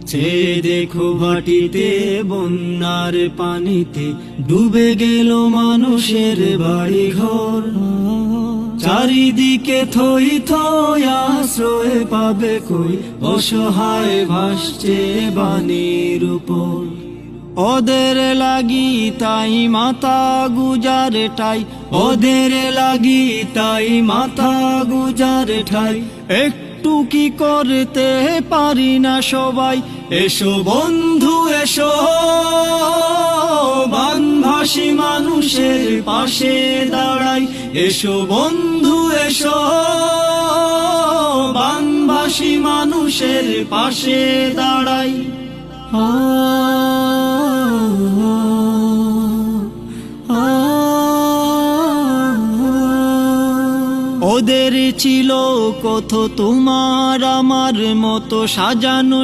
যে দেখো ভাটিতে বন্যার পানিতে ডুবে গেল মানুষের বাড়ি ঘর, চারিদিকে থই থই আশ্রয় পাবে কই, অসহায় ভাসছে বানের উপর। ওদের লাগি তাই মাথা গুজার ঠাই, ওদের লাগি তাই মাথা গুজার ঠাই, একটু কি করতে পারি না সবাই? এসো বন্ধু এসো, বানভাসী মানুষের পাশে দাঁড়াই। এসো বন্ধু এসো, বানভাসী মানুষের পাশে দাঁড়াই। ওদের ছিল কত তোমার আমার মতো সাজানো